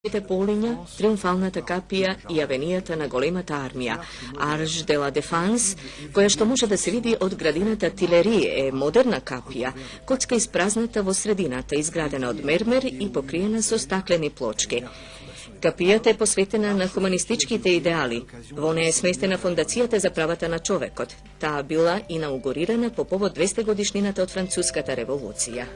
Полиња, триумфалната капија и авенијата на големата армија, Арш де ла Дефанс, која што може да се види од градината Тилери е модерна капија, коцка испразната во средината, изградена од мермер и покриена со стаклени плочки. Капијата е посветена на хуманистичките идеали. Во неја е сместена фондацијата за правата на човекот. Таа била инаугурирана по повод 200 годишнината од Француската револуција.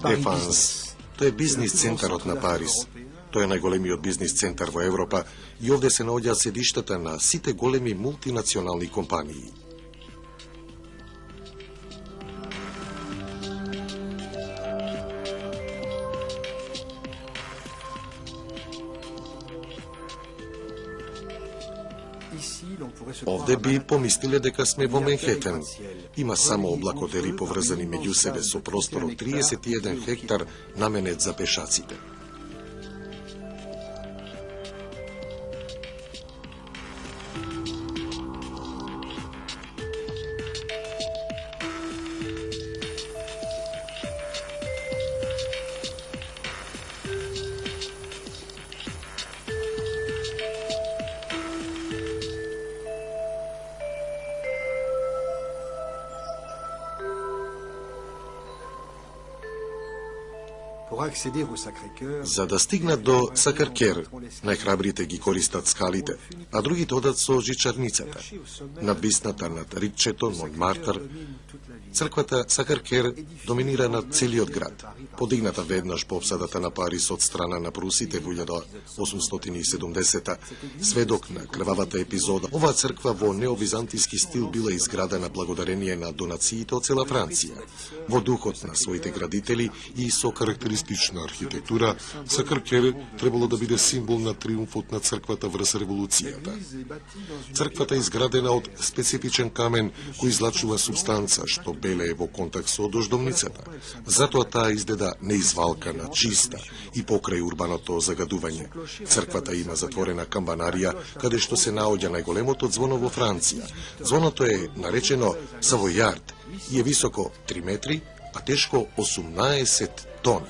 Дефанс, тоа е бизнис центарот на Париз. Тоа е најголемиот бизнис центар во Европа и овде се наоѓаат седиштата на сите големи мултинационални компании. Овде би помислиле дека сме во Менхетен. Има само облакодери поврзани меѓу себе со простор од 31 хектар наменет за пешаците. За да стигнат до Сакар-Кер, најхрабрите ги користат скалите, а другите одат со жичарницата. Надвисната над ридчето Монмартр, црквата Сакар-Кер доминира над целиот град. Подигната веднаш по обсадата на Париз од страна на прусите во 1870-та, сведок на крвавата епизода. Оваа црква во неовизантиски стил била изградена благодарение на донациите од цела Франција. Во духот на своите градители и со карактеристична архитектура, Сакар-Кер требало да биде символ на триумфот на црквата врз револуцијата. Црквата е изградена од специфичен камен кој излачува субстанца што белее во контакт со дождовницата. Затоа таа изгледа неизвалкана, чиста и покрај урбаното загадување. Црквата има затворена камбанарија каде што се наоѓа најголемото звоно во Франција. Звоното е наречено Савојард и е високо 3 метри, а тешко 18 тони.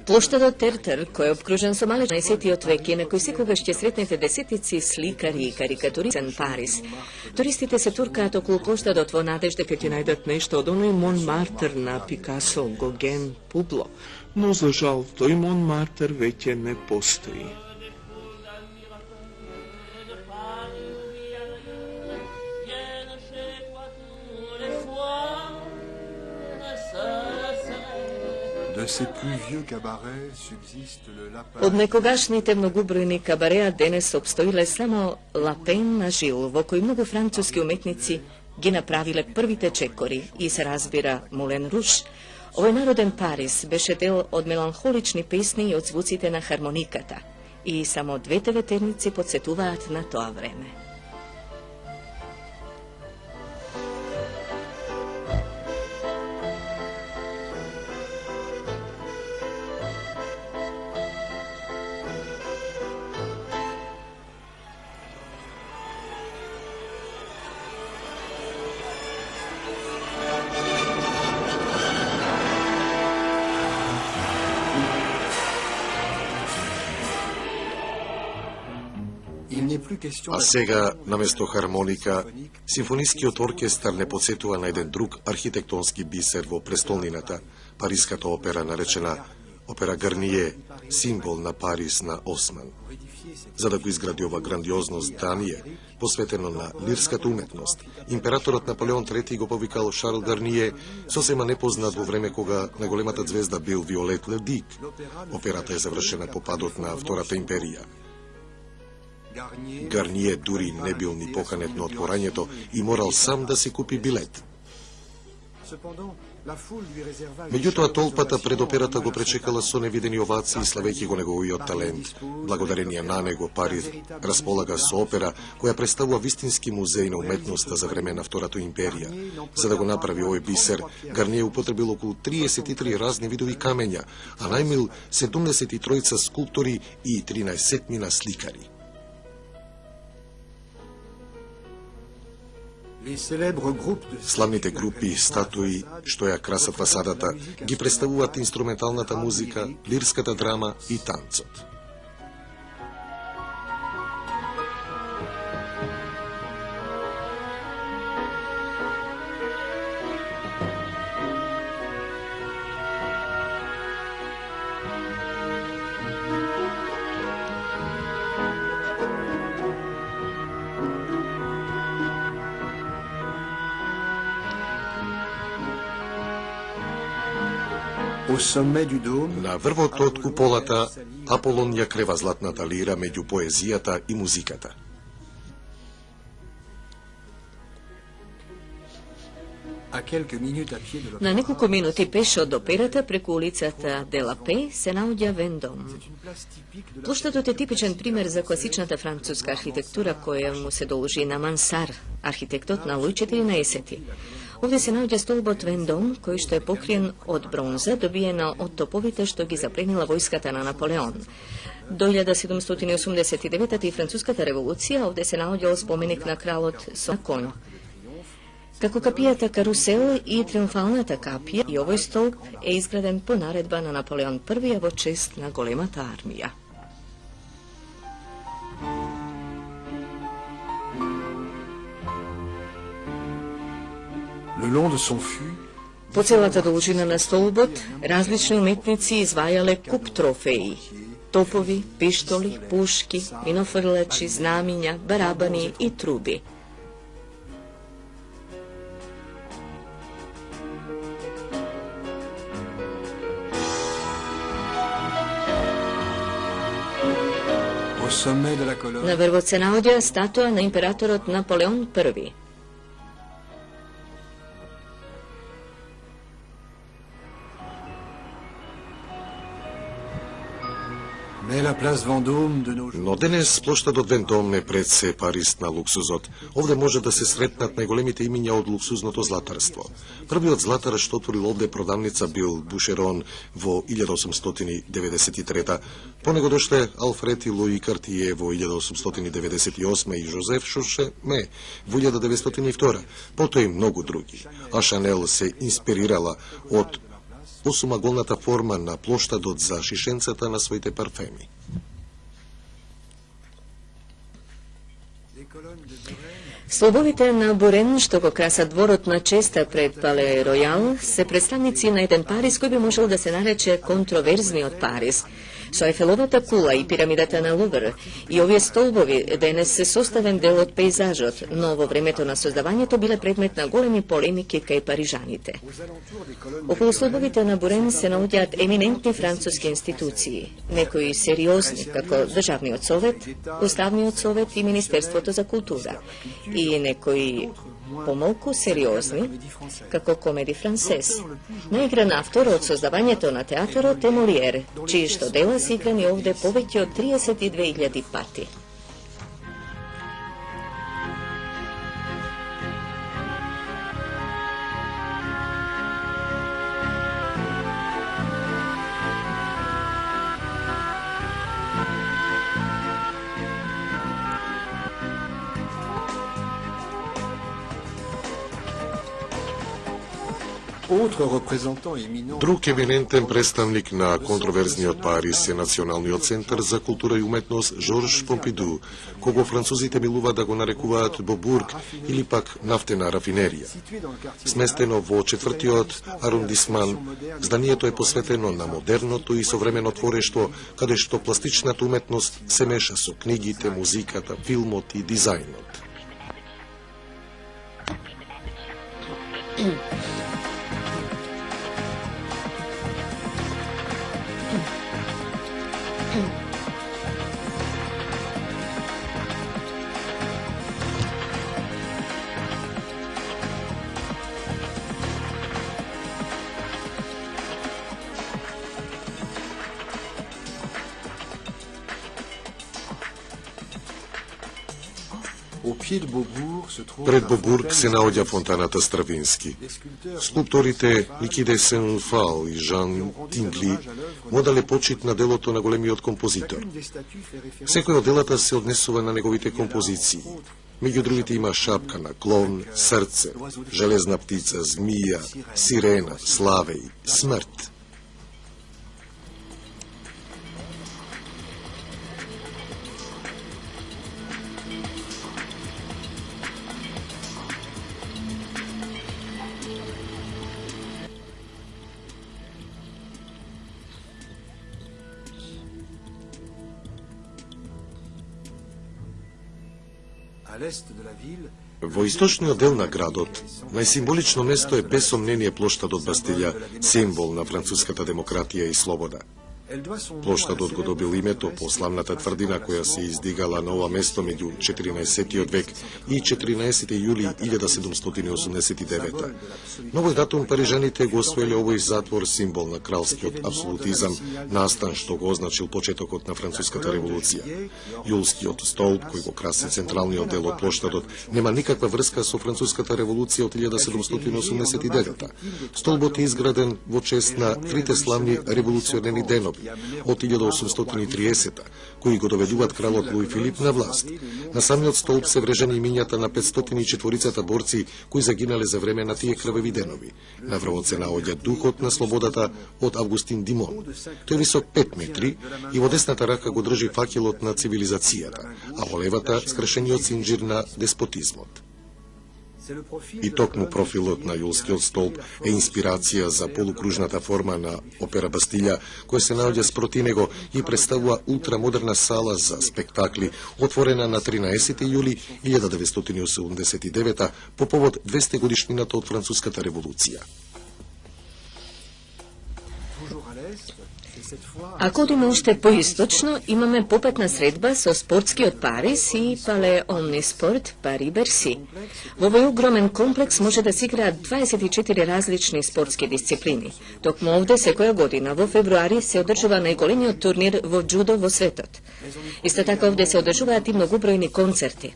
Плоштадот Тертер, кој е обкружен со мале 19 век и на кој секогаш ќе сретнете десетици сликари и карикатуристи Париз. Туристите се туркаат околу плоштадот во надеж дека ќе најдат нешто од оној Монмартр на Пикасо, Гоген, Публо. Но за жал, тој Монмартр веќе не постои. Од некогашните многубројни кабареа денес обстоиле само Лапен на Жил, во кој многу француски уметници ги направиле првите чекори и се разбира Мулен Руш. Овој народен Париз беше дел од меланхолични песни и од звуците на хармониката. И само двете ветерници подсетуваат на тоа време. А сега, наместо хармоника, симфонискиот оркестар не подсетува на еден друг архитектонски бисер во престолнината, Париската опера, наречена Опера Гарние, символ на Париз на Осман. За да го изгради ова грандиозно здание, посветено на лирската уметност, императорот Наполеон III го повикал Шарл Гарние, сосема непознат во време кога најголемата звезда бил Виолет Ледик. Операта е завршена по падот на Втората империја. Гарние дури не бил ни поканет на отворањето и морал сам да си купи билет. Меѓутоа толпата пред операта го пречекала со невидени овации, славејќи го неговиот талент. Благодарение на него Париз располага со опера која представува вистински музеј на уметноста за време на Втората империја. За да го направи овој бисер, Гарниер употребил околу 33 разни видови камења, а најмил 73 скулптори и 13 сликари. Славните групи, статуи што ја красат фасадата, ги представуваат инструменталната музика, лирската драма и танцот. На врвот од куполата Аполон ја крева златната лира меѓу поезијата и музиката. На неколку минути пеше од операта преку улицата Дела Пе се наоѓа Вендом. Плоштадот е типичен пример за класичната француска архитектура која му се должи на Мансар, архитектот на Луј XIV. Овде се наоѓа столбот Вендом, кој што е покриен од бронза, добиена од топовите што ги запленила војската на Наполеон. До 1789 и Француската револуција овде се наоѓал споменик на кралот со конј. Како капијата Карусел и триумфалната капија, и овој столб е изграден по наредба на Наполеон I во чест на големата армија. По целата должина на столбот, различни уметници извајале куп трофеи. Топови, пиштоли, пушки, минофрлачи, знамиња, барабани и труби. На врвот се наоѓа статуа на императорот Наполеон I. Но денес плоштадот Вендом е пред се Париз на луксузот. Овде може да се сретнат најголемите имиња од луксузното златарство. Првиот златар што отворил овде продавница бил Бушерон во 1893. По него дошле Алфред и Луи Картие во 1898 и Жозеф Шушеме во 1902. Потоа и многу други. А Шанел се инспирирала од осумаголната форма на плоштадот за шишенцата на своите парфеми. Слобовите на Бурен, што го краса дворот на честа пред Пале Ројал, се представници на еден Париз кој би можел да се нарече контроверзниот Париз. Со Ефеловата кула и пирамидата на Лувр и овие столбови денес се составен дел од пейзажот, но во времето на создавањето биле предмет на големи полемики кај парижаните. Околу столбовите на Бурен се наоѓаат еминентни француски институции, некои сериозни, како Државниот совет, Уставниот совет и Министерството за култура, и некои помалку сериозни, како Комеди Франсес. Наигран автор од создавањето на театарот е Молиер, чии што дела се играни овде повеќе од 32.000 пати. Друг еминентен представник на контроверзниот Париз е Националниот центар за култура и уметност Жорж Помпиду, кого французите милуваат да го нарекуваат Бобург или пак нафтена рафинерија. Сместено во 4-тиот арундисман, зданието е посветено на модерното и современо творештво, каде што пластичната уметност се меша со книгите, музиката, филмот и дизајнот. Пред Бобург се наоѓа фонтаната Стравински. Скулпторите Никиде Сен-Фал и Жан Тингли му дале почит на делото на големиот композитор. Секој од делата се однесува на неговите композиции. Меѓу другите има шапка на клон, срце, железна птица, змија, сирена, славеј, смрт. Во источниот дел на градот, најсимволично место е без сомнение плоштадот Бастилја, символ на француската демократија и слобода. Плоштадот го добил името по славната тврдина која се издигала на ова место меѓу 14 век и 14 јули 1789. На овој датум парижаните го освоиле овој затвор, символ на кралскиот абсолютизам, настан што го означил почетокот на француската револуција. Јулскиот столб кој го краси централниот дел од плоштадот нема никаква врска со француската револуција од 1789. Столбот е изграден во чест на трите славни револуционерни денови од 1830, кои го доведуваат кралот Луи Филип на власт. На самиот столб се врежени имињата на 504 борци кои загинале за време на тие крвави денови. На врвот се наоѓа духот на слободата од Августин Димон. Тој висок 5 метри и во десната рака го држи факелот на цивилизацијата, а во левата скршениот синџир на деспотизмот. И токму профилот на Јулскиот столб е инспирација за полукружната форма на опера Бастилја, која се наоѓа спроти него и представува ултрамодерна сала за спектакли, отворена на 13 јули 1989 по повод 200 годишнината од Француската револуција. Ако одиме уште поисточно, имаме попетна средба со спортскиот Парис и Пале Омниспорт Пари Берси. Во овој огромен комплекс може да се играат 24 различни спортски дисциплини. Токму овде секоја година во февруари се одржува најголемиот турнир во џудо во светот. Исто така овде се одржуваат и многубројни концерти.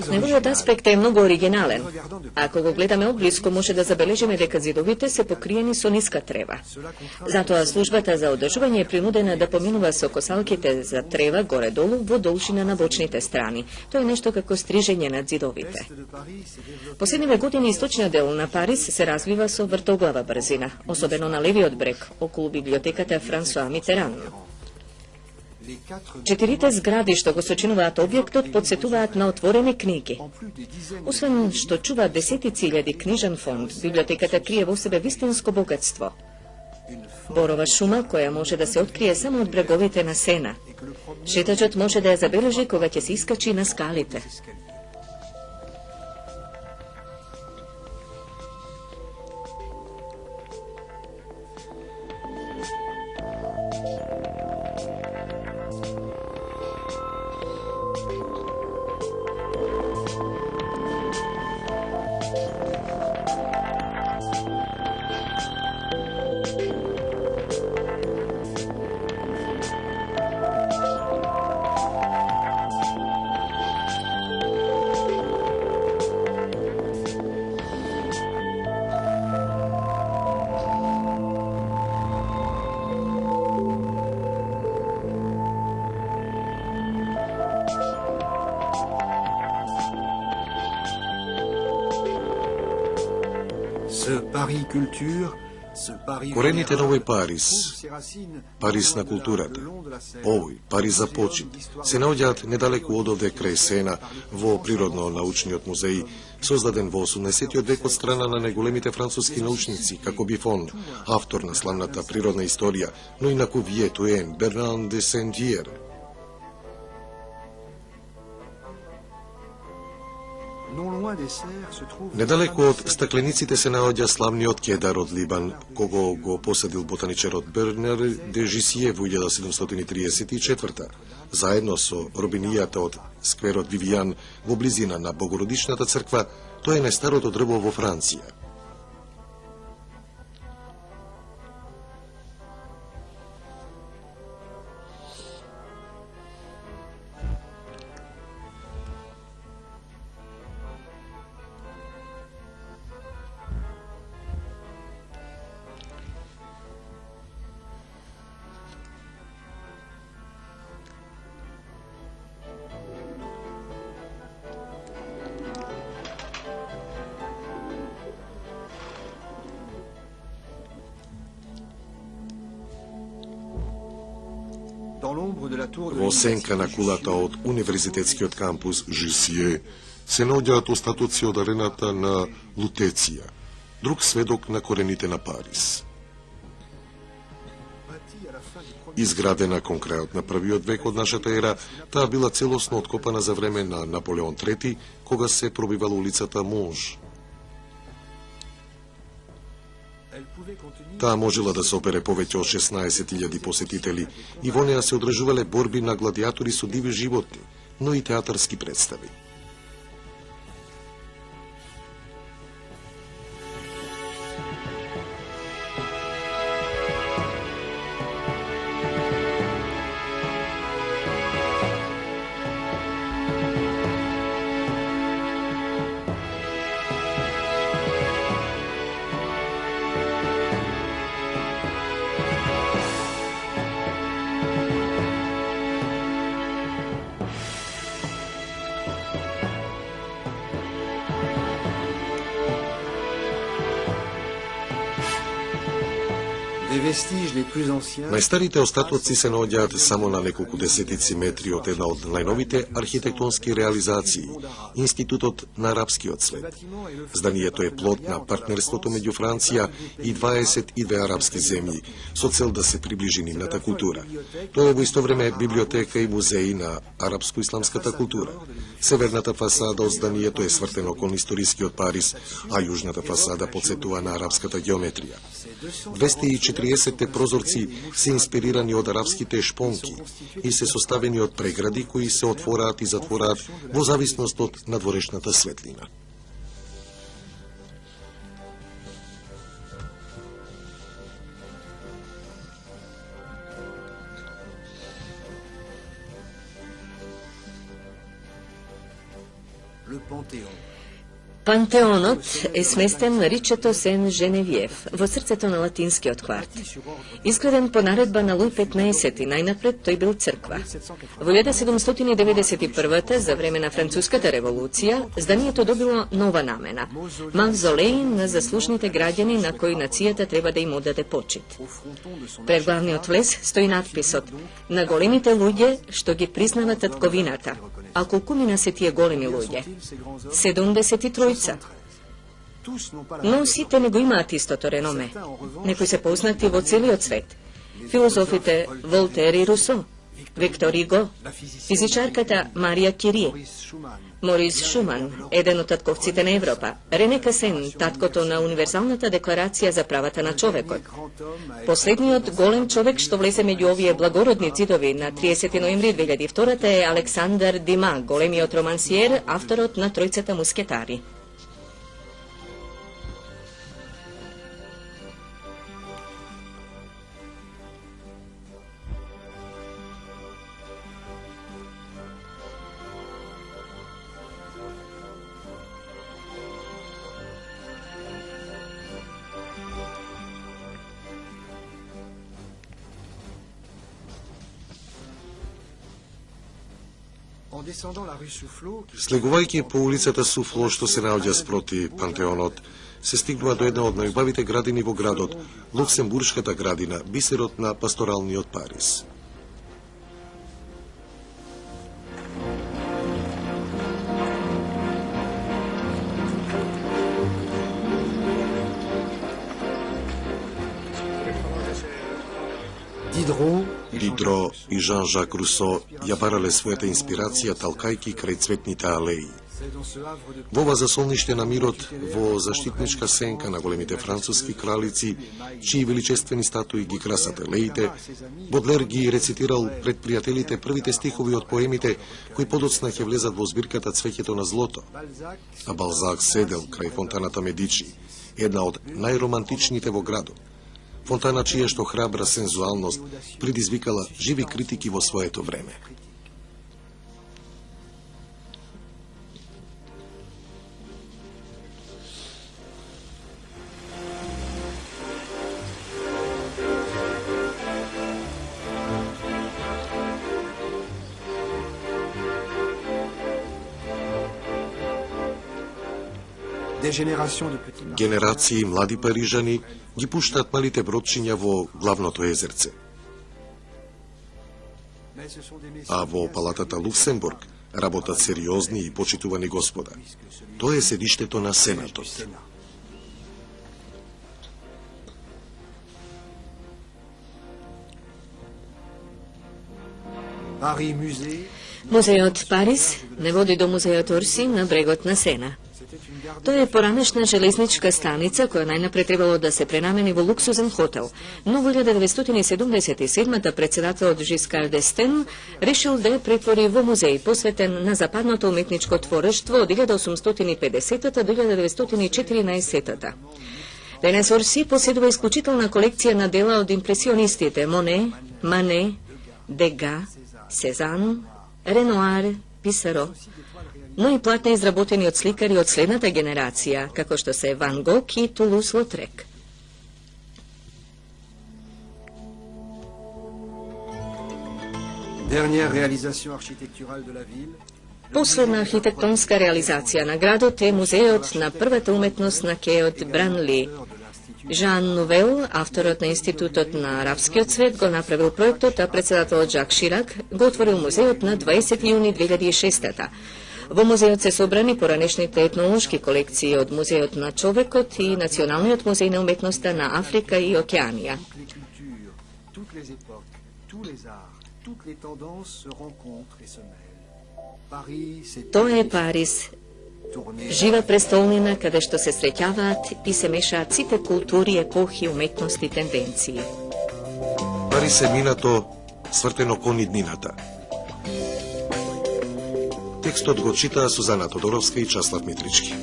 Неговиот аспект е многу оригинален. Ако го гледаме одблиску, може да забележиме дека зидовите се покриени со ниска трева. Затоа службата за одржување е принудена да поминува со косалките за трева горе-долу во должина на бочните страни. Тоа е нешто како стрижење над зидовите. Последниве години источниот дел на Париз се развива со вртоглава брзина, особено на левиот брег, околу библиотеката Франсуа Митеран. 4 згради што го сочинуваат објектот подсетуваат на отворени книги. Освен што чува десетици илјади книжен фонд, библиотеката крие во себе вистинско богатство. Борова шума која може да се открие само од бреговите на Сена. Шетачот може да ја забележи кога ќе се искачи на скалите. Корените на овој Париз, Париз на културата, овој Париз за почит, се наоѓаат недалеку од овде крај Сена во Природно-научниот музеј, создаден во 18 век од страна на најголемите француски научници, како Бифон, автор на славната природна историја, но и на Кувие, Туен, Бернан де Сен-Диер. Недалеку од стаклениците се наоѓа славниот кедар од Либан, кого го посадил ботаничарот Бернер де Жисие во 1734. Заедно со робинијата од скверот Вивијан во близина на Богородичната црква, тоа е најстарото дрво во Франција. Во сенка на кулата од универзитетскиот кампус Жусие се наоѓаат остатоци од арената на Лутеција, друг сведок на корените на Париз. Изградена кон крајот на првиот век од нашата ера, таа била целосно откопана за време на Наполеон III, кога се пробивала улицата Монж. Таа можела да се опере повеќе од 16.000 посетители и во неа се одржувале борби на гладиатори со диви животни, но и театарски представи. Најстарите остатоци се наоѓаат само на неколку десетици метри од една од најновите архитектонски реализации, Институтот на арапскиот свет. Зданието е плод на партнерството меѓу Франција и 22 арапски земји, со цел да се приближи нивната култура. Тоа е во исто време библиотека и музеи на арапско-исламската култура. Северната фасада од зданието е свртена околу историскиот Париз, а јужната фасада потсетува на арапската геометрија. 240 прозорци се инспирирани од арапските шпонки и се составени од прегради кои се отвораат и затвораат во зависност од надворешната светлина. Пантеонот е сместен на ричето Сен Женевиев, во срцето на латинскиот кварт. Изграден по наредба на Луј 15, најнапред тој бил црква. Во 1791 за време на Француската револуција, зданието добило нова намена – мавзолеј на заслужните граѓани на кои нацијата треба да им одаде почит. Пред главниот влез стои надписот «На големите луѓе што ги признава татковината». А колку мина се тие големи луѓе? 73. Но сите не го имаат истото реноме. Некои се познати во целиот свет. Филозофите Волтер и Русо, Виктор Иго, физичарката Марија Кюри, Морис Шуман, еден од татковците на Европа, Рене Касен, таткото на Универзалната декларација за правата на човекот. Последниот голем човек што влезе меѓу овие благородни ѕидови на 30 ноември 2002 е Александар Дима, големиот романсиер, авторот на Тројцата мускетари. Слегувајќи по улицата Суфло, што се наоѓа спроти Пантеонот, се стигнува до една од најубавите градини во градот, Луксембуршката градина, бисерот на пасторалниот Париз. Дидро и Жан-Жак Русо ја барале својата инспирација талкајки крај цветните алеи. Во ова засолниште на мирот, во заштитничка сенка на големите француски кралици, чии величествени статуи ги красат алеите, Бодлер ги рецитирал пред пријателите првите стихови од поемите кои подоцна ќе влезат во збирката Цвеќето на злото, а Балзак седел крај фонтаната Медичи, една од најромантичните во градот. Фонтана чија што храбра сензуалност предизвикала живи критики во своето време. Генерации млади парижани ги пуштаат малите бродчиња во главното езерце. а во палатата Луксембург работат сериозни и почитувани господа. Тоа е седиштето на Сенатот. Музеот Парис не води до музеот Орси на брегот на Сена. Тоа е поранешна железничка станица која најнапред требало да се пренамени во луксузен хотел, но во 1977 председателот Жискар д'Естен решил да ја претвори во музеј посветен на западното уметничко творештво од 1850 до 1914. Денес Орси поседува исклучителна колекција на дела од импресионистите Моне, Мане, Дега, Сезан, Ренуар, Писаро, но и платни изработени од сликари од следната генерација, како што се Ван Гог и Тулус-Лотрек. Последна архитектонска реализација на градот е музеот на првата уметност на кејот Бранли. Жан Новел, авторот на Институтот на арапскиот свет, го направил проектот, а председателот Жак Ширак го отворил музеот на 20 јуни 2006. Во музеот се собрани поранешните етнолошки колекции од Музеот на човекот и Националниот музеј на уметноста на Африка и Океанија. Тоа е Парис, жива престолнина каде што се среќаваат и се мешаат сите култури, епохи, уметности и тенденции. Парис е минато свртено кон иднината. Текстот го читаа Сузана Тодоровска и Часлав Митрички.